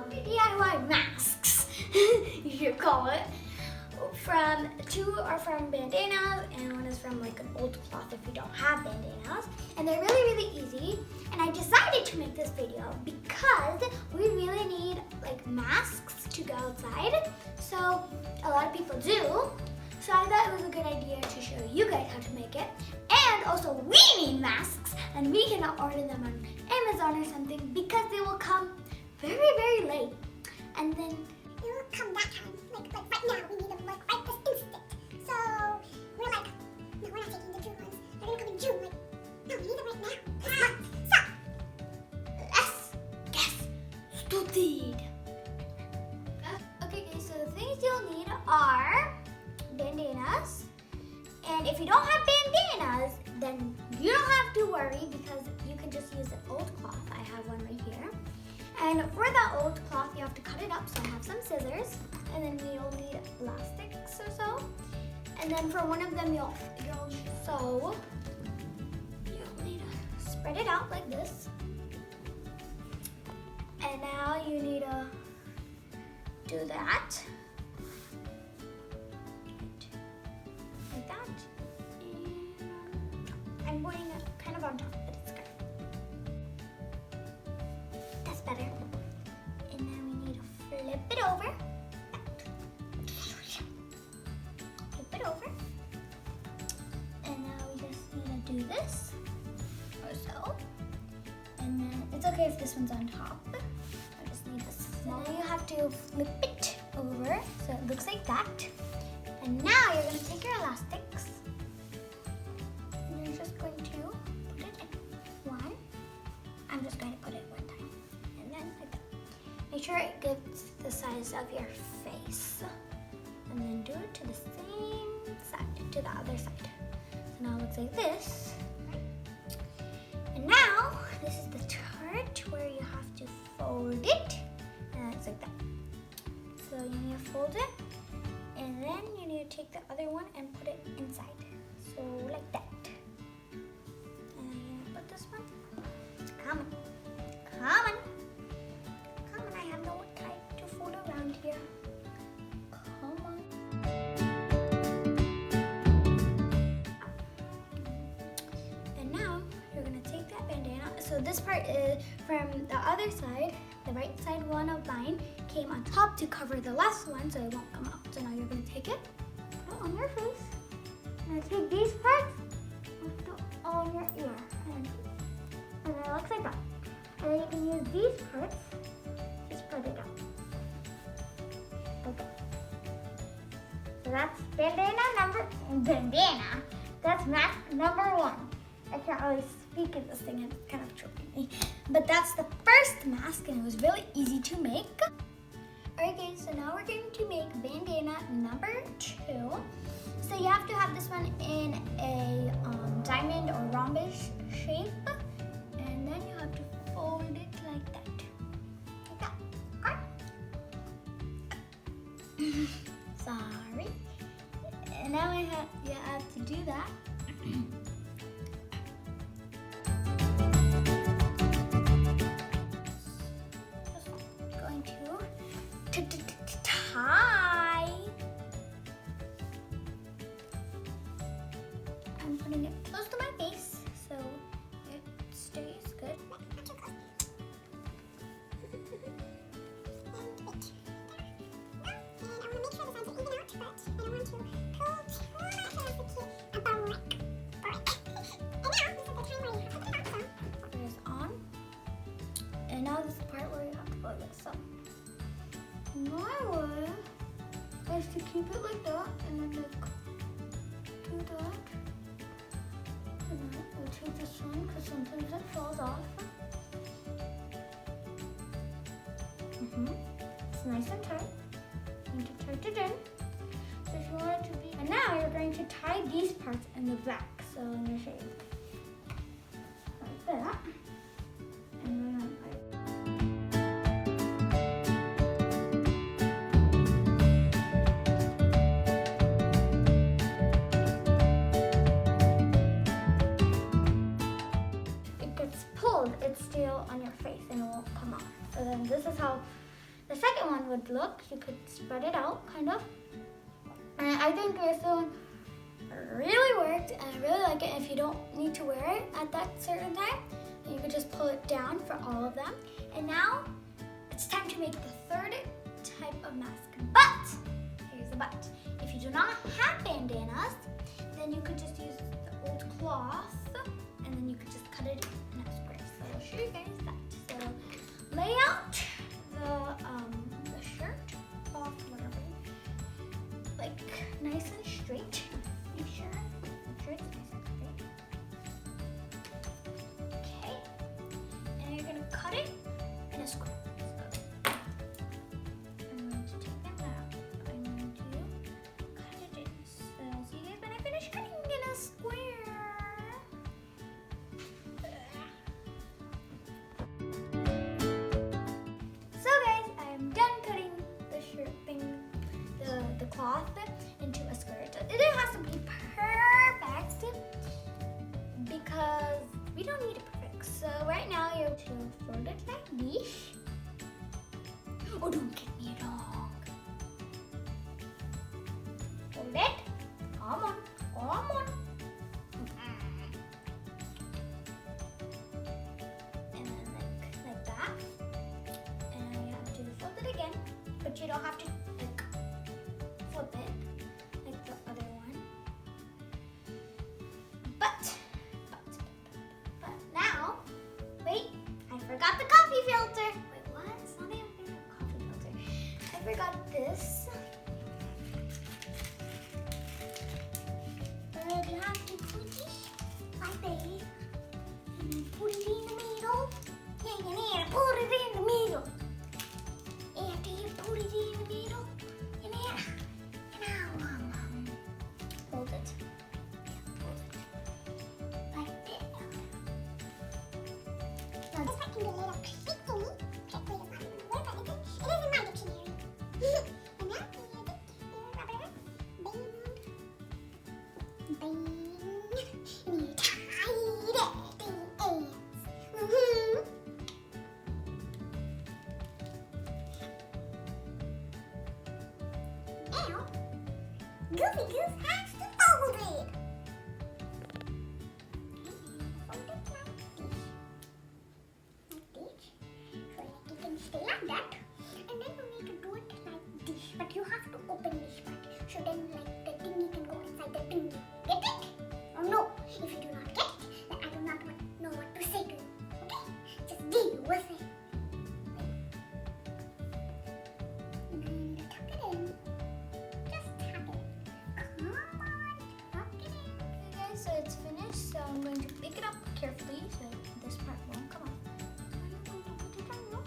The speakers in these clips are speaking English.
DIY masks, you should call it. Two are from bandanas and one is from like an old cloth if you don't have bandanas. And they're really, really easy. And I decided to make this video because we really need like masks to go outside. So a lot of people do. So I thought it was a good idea to show you guys how to make it. And also we need masks and we cannot order them on Amazon or something because they will come very, very late. And then it will come that time. Like right now, we need them like right this instant. So we're like, no, we're not taking the June ones. They're gonna come in June. Like, no, we need them right now. This month. So let's get started. Okay guys, so the things you'll need are bandanas. And if you don't have bandanas, then you don't have to worry because you can just use an old cloth. I have one right here. And for that old cloth, you have to cut it up. So I have some scissors, and then you'll need elastics or so. And then for one of them, you'll need to spread it out like this. And now you need to do that. Like that. And I'm putting it kind of on top, but it's good. That's better. And then we need to flip it over. Flip it over. And now we just need to do this or so. And then it's okay if this one's on top. I just need this. So now you have to flip it over so it looks like that. And now you're going to take your elastics and you're just going to put it in one. I'm just going to put it one time. And then like that. Make sure it gets the size of your face. And then do it to the same side, to the other side. So now it looks like this. And now, this is the part where you have to fold it. And it's like that. So you need to fold it. And then you need to take the other one and put it inside. So like that. And then you put this one. Come on. Come on. Come on, I have no time to fool around here. Come on. And now you're going to take that bandana. So this part is from the other side. The right side one of mine came on top to cover the last one so it won't come out. So now you're going to take it, put it on your face, and take these parts and put it on your ear. And it looks like that. And then you can use these parts to spread it out. Okay. So that's bandana. That's mask number one. I can't really speak in this thing, it's kind of choking me. But that's the first mask and it was really easy to make. Alright guys, so now we're going to make bandana number 2. So you have to have this one in a diamond or rhombus shape. And then you have to fold it like that. Like that. Okay? Sorry. And now you have to do that. Tie. I'm putting it close to my face so it stays good. There's on. And now this is the part where you have to go like so. My way is to keep it like that and then like do that. And then we'll take this one because sometimes it falls off. It's nice and tight. You need to tight it in. So if you want it to be, and now you're going to tie these parts in the back. So in your shape, like that. And then it's still on your face and it won't come off. So then this is how the second one would look. You could spread it out, kind of. And I think this one really worked, and I really like it. If you don't need to wear it at that certain time, you could just pull it down for all of them. And now it's time to make the third type of mask. But here's the but. If you do not have bandanas, then you could just use the old cloth, and then you could just cut it in a square. So I'll show you guys that. So lay out the shirt, cloth, whatever, like nice and straight. Make sure it's nice and straight. Okay, and you're gonna cut it in a square. So I'm going to take that out. I'm going to cut it in. So see you guys when I finish cutting in a square. So guys, I am done cutting the shirt thing, the cloth into a square. It has to be perfect because we don't need it perfect. So right now you're to fold it like this. Oh, don't get me wrong. Hold it. Come on. And then like that. And you have to fold it again, but you don't have to like flip it like the other one. But now, wait, I forgot the coffee filter. Wait, what? It's not even a coffee filter. I forgot this. You have to put this like this, and then put it in the middle. Yeah, you need to put it in the middle. After you put it in the middle, you need to hold it. Hold it like this. Now this might be a little tricky. Hopefully it's not even a word, but it is in my dictionary. And now we need to rubber band. You need to tie it at the ends. Now, Goofy Goose has to fold it. Fold it like this. So that it can stay like that. And then you need to do it like this. But you have to open this part. So then like the thingy can go inside the thingy. Get it? Or no? If you do not get it, then I do not know what to say to you. Okay? Just deal with it. And then tuck it in. Just tuck it. Come on, tuck it in. Okay guys, so it's finished. So I'm going to pick it up carefully so this part won't come off. I'm going to put it on.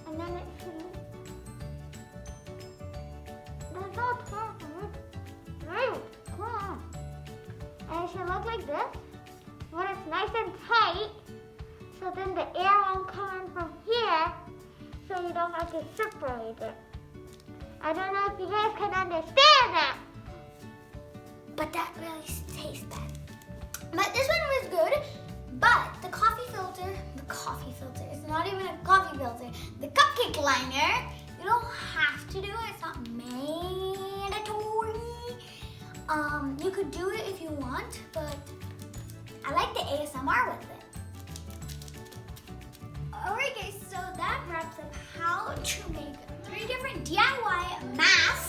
And then it should. That's not perfect. Right. Come on. And it should look like this. When it's nice and tight, so then the air won't come in from here, so you don't have to separate it. I don't know if you guys can understand that, but that really tastes bad. But this one was good. But the coffee filter, it's not even a coffee filter. The cupcake liner, you don't have to do it. It's not mandatory. You could do it if you want, but I like the ASMR with it. Alright guys, so that wraps up how to make 3 different DIY masks